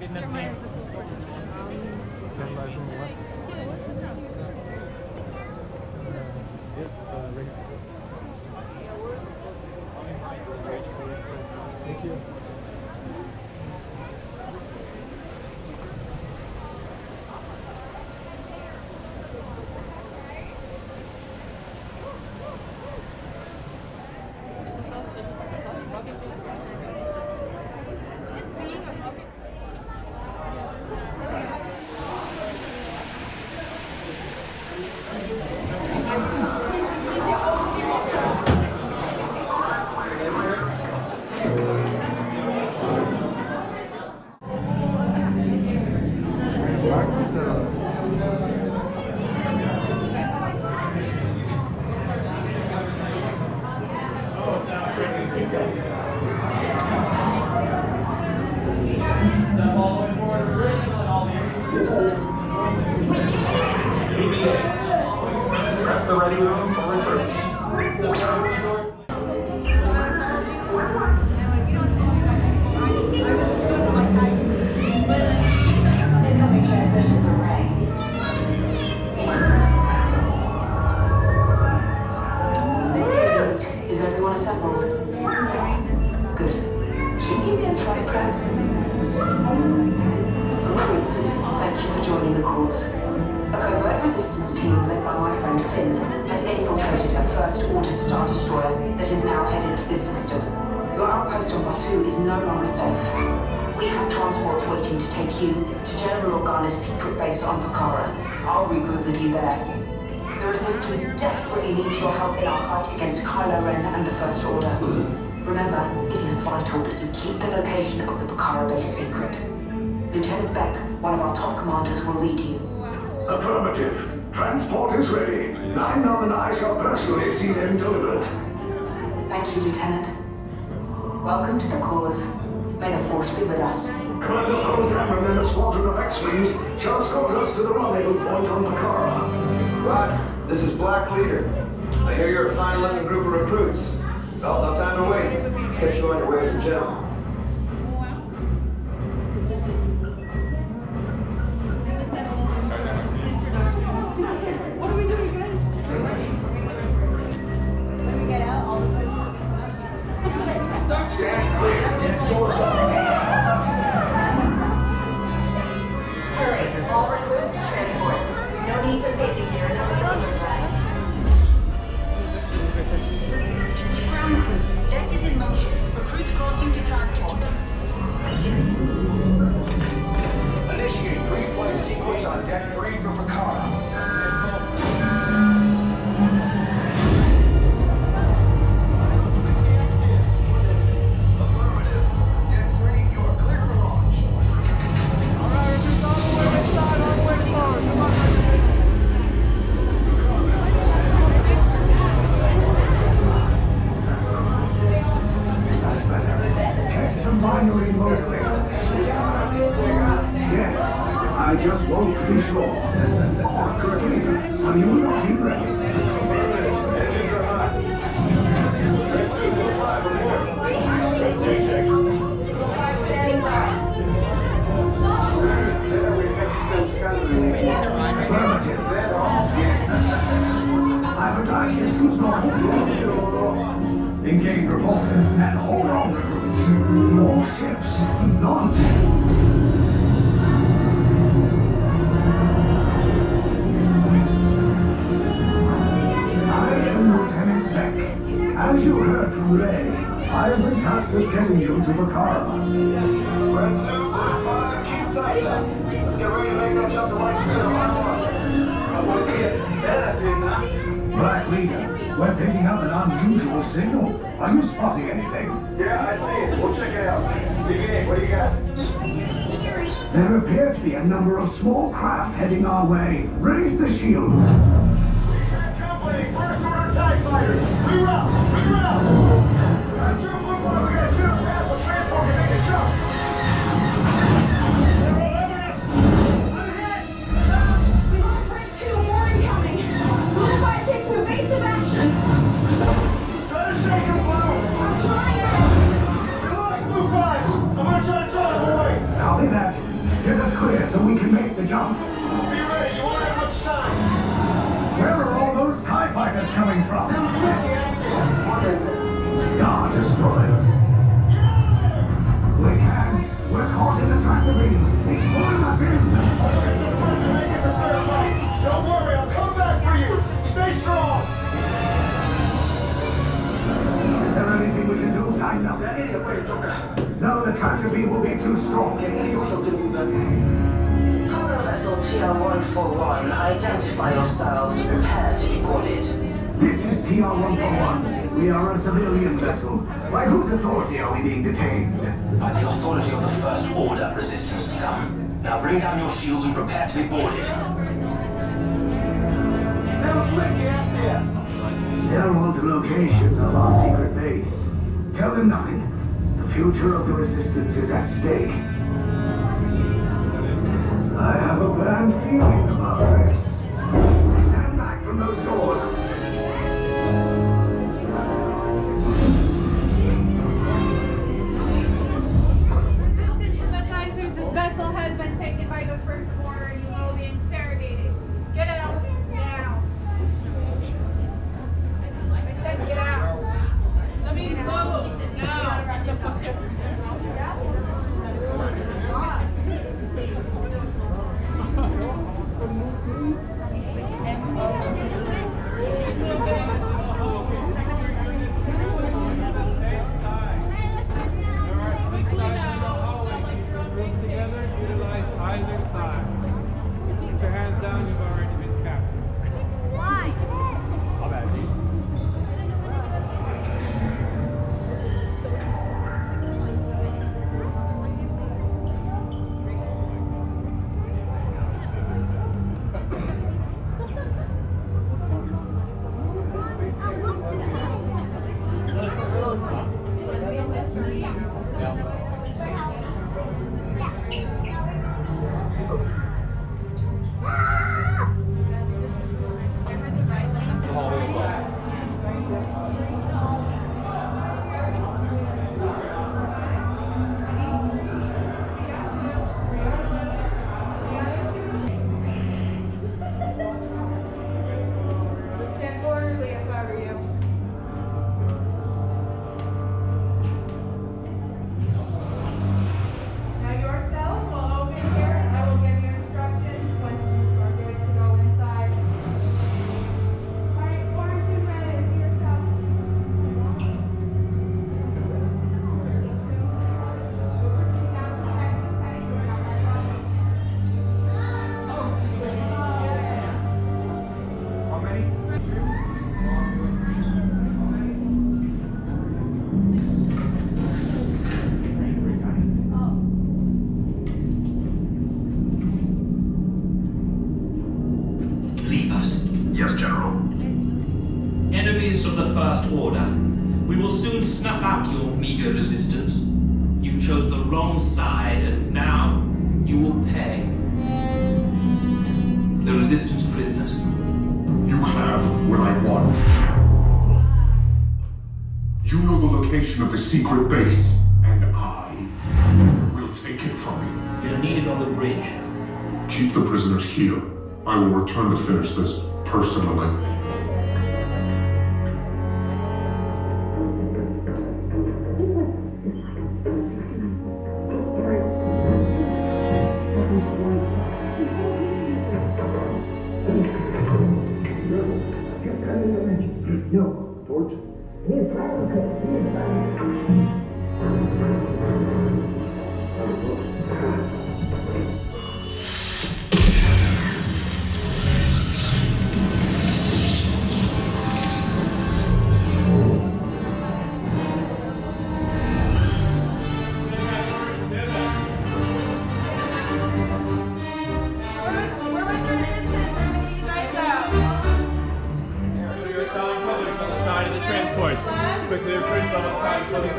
Camera is the cool part. Camera is on the left. Right here. Thank you. Prep the ready room for recruits. Incoming transmission from Ray. Is everyone assembled? Good. Shouldn't you be in flight prep? Recruits, thank you for joining the cause. A covert resistance team led by my friend Finn has infiltrated a first-order Star Destroyer that is now headed to this system. Your outpost on Batu is no longer safe. We have transports waiting to take you to General Organa's secret base on Pokhara. I'll regroup with you there. The Resistance desperately needs your help in our fight against Kylo Ren and the First Order. Remember, it is vital that you keep the location of the Pokhara base secret. Lieutenant Beck, one of our top commanders, will lead you. Affirmative. Transport is ready. 9-9 and I shall personally see them delivered. Thank you, Lieutenant. Welcome to the cause. May the Force be with us. Commander Paul Cameron and a squadron of X-Wings shall escort us to the rendezvous point on Pokhara. Rock, this is Black Leader. I hear you're a fine-looking group of recruits. Well, no time to waste. Let's get you on your way to the general. What are we doing, guys? When we get out, all of a sudden. Stand clear. Doors open. Hurry, all recruits to transport. No need for safety gear, no Ground crews, deck is in motion. Recruits crossing to transport. Initiate pre-flight sequence on Deck 3 for Pokhara. I just want to be sure. Kurt Leader, are you and your team ready? Affirmative. Engines are hot. Red 2, Blue 5, report. Red 2, check. Blue 5 standing by. Affirmative. Hyperdrive systems normal. Engage repulsors and hold on, recruits. More ships. Launch. Lieutenant Beck. As you heard from Ray, I have been tasked with getting you to Pokhara. Red 2, Blue 5, keep tight now. Let's get ready to make that jump to light speed on my Black Leader, we're picking up an unusual signal. Are you spotting anything? Yeah, I see it. We'll check it out. BB-8, what do you got? There appear to be a number of small craft heading our way. Raise the shields. Company, first order TIE fighters. Reroute! Reroute! Red 2, Blue 5, we got two grabs so transport can make a jump. They're all over us. I'm hit! We lost Red 2, more incoming. Blue 5 taking evasive action. Try to shake him, Blue. I'm trying. We lost Blue 5. I'm gonna try to draw him away. Copy that. so we can make the jump. Be ready, you won't have much time. Where are all those TIE fighters coming from? Star Destroyers. We can't. We're caught in a tractor beam. It's pulling us in. I'm too far to make this a fair fight. Don't worry, I'll come back for you. Stay strong. Is there anything we can do? I know. No, the tractor beam will be too strong. Cargo vessel TR-141, identify yourselves and prepare to be boarded. This is TR-141. We are a civilian vessel. By whose authority are we being detained? By the authority of the First Order, Resistance scum. Now bring down your shields and prepare to be boarded. They'll want the location of our secret base. Tell them nothing. The future of the Resistance is at stake. I have a bad feeling about this. Stand back from those doors. Sympathizers, this vessel has been taken by the First Order. You will be interrogated. Get out now. I said get out. That means go now. Either side. Put your hands down, you've already been captured. Why? Stand orderly if I were you. Now yourself will open here and I will give you instructions once you are good to go inside. Alright, quarantine ready to yourself. How many? Leave us. Yes, General. Enemies of the First Order. We will soon snuff out your meager resistance. You chose the wrong side, and now you will pay. The Resistance prisoners. You have what I want. You know the location of the secret base, and I will take it from you. You're needed on the bridge. Keep the prisoners here. I will return to finish this personally. No, George. We're with the Resistance. We're gonna get you guys out. You're selling colors on the side of the transports. Quickly increase on the side until you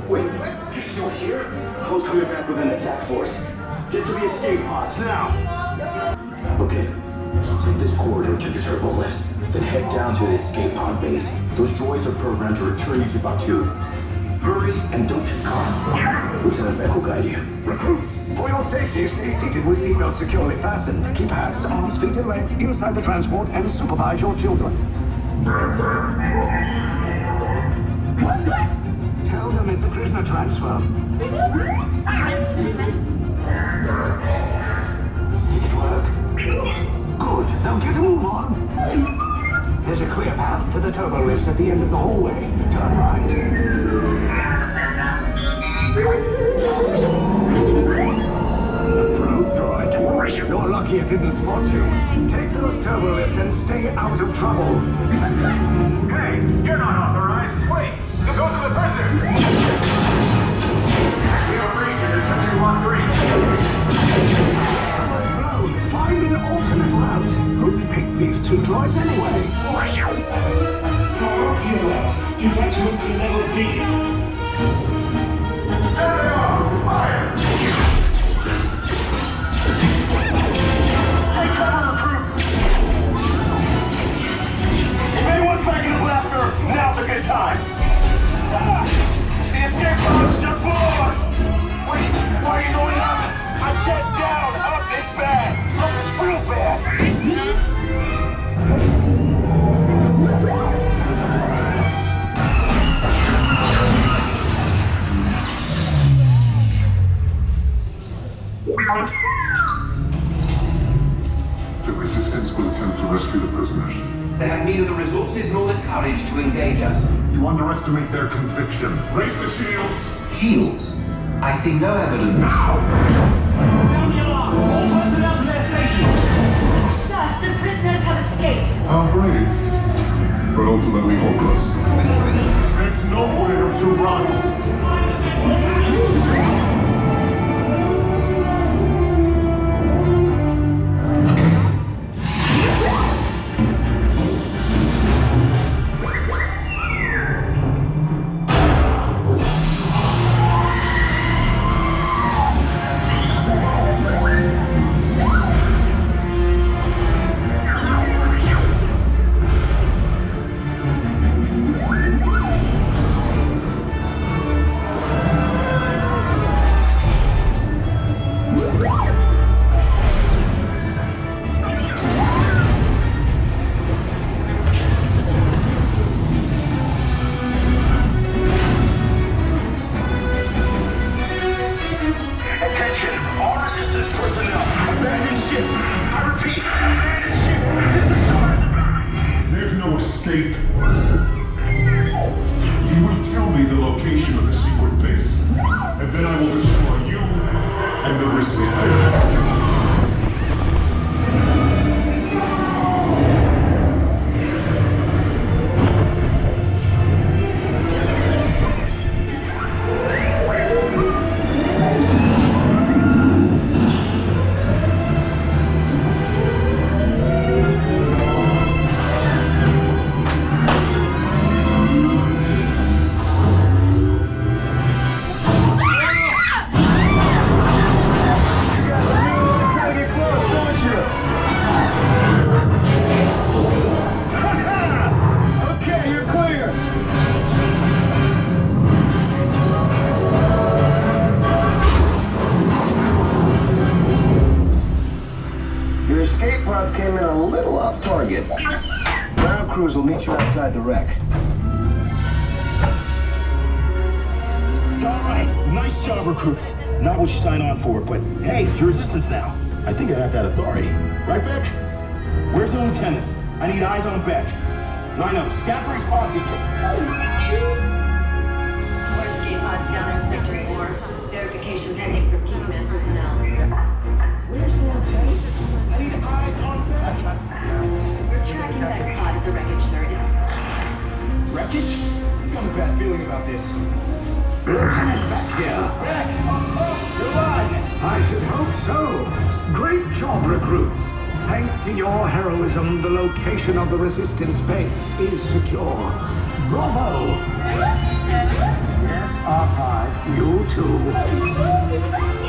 Wait, you're still here? I was coming back with an attack force. Get to the escape pods now. Okay, take this corridor to the turbo lift, then head down to the escape pod base. Those droids are programmed to return you to Batu. Hurry and don't get caught. Lieutenant Beck will guide you. Recruits, for your safety, stay seated with seatbelts securely fastened. Keep hands, arms, feet, and legs inside the transport and supervise your children. Tell them it's a prisoner transfer. Did it work? Good. Now get a move on. There's a clear path to the turbo lifts at the end of the hallway. Turn right. Approach droid. You're lucky it didn't spot you. Take those turbo lifts and stay out of trouble. Hey, you're not authorized. Wait, those are the prisoners. We have a breach in Detention Block 3. Let's blow. Find an alternate route. Who picked these two droids anyway? Priority alert. Detachment to level D. There they are! Fire! Take cover, recruits! If anyone's back in the blaster, now's a good time! Ah! The escape pods just below us! Wait, why are you going up? I said down! Up is bad! Up is real bad! The Resistance will attempt to rescue the prisoners. They have neither the resources nor the courage to engage us. You underestimate their conviction. Raise the shields! Shields? I see no evidence. Now! Sound the alarm! All personnel to their stations! Sir, the prisoners have escaped. How brave, but ultimately hopeless. There's nowhere to run. Escape. You will tell me the location of the secret base, and then I will destroy you and the Resistance. Came in a little off target. Ground crews will meet you outside the wreck. All right, nice job, recruits. Not what you signed on for, but hey, you're Resistance now. I think I have that authority. Right, Beck? Where's the lieutenant? I need eyes on Beck. Rhino, scout for his spot beacon. More escape pods down in Sector 4. Verification pending from Key Command personnel. Where's the lieutenant? I need eyes on Beck. We're tracking Beck's pod at the wreckage, sir. Wreckage? I got a bad feeling about this. Lieutenant Beck here. Beck! Oh, you're alive! I should hope so. Great job, recruits. Thanks to your heroism, the location of the Resistance base is secure. Bravo! Yes, R5. You too.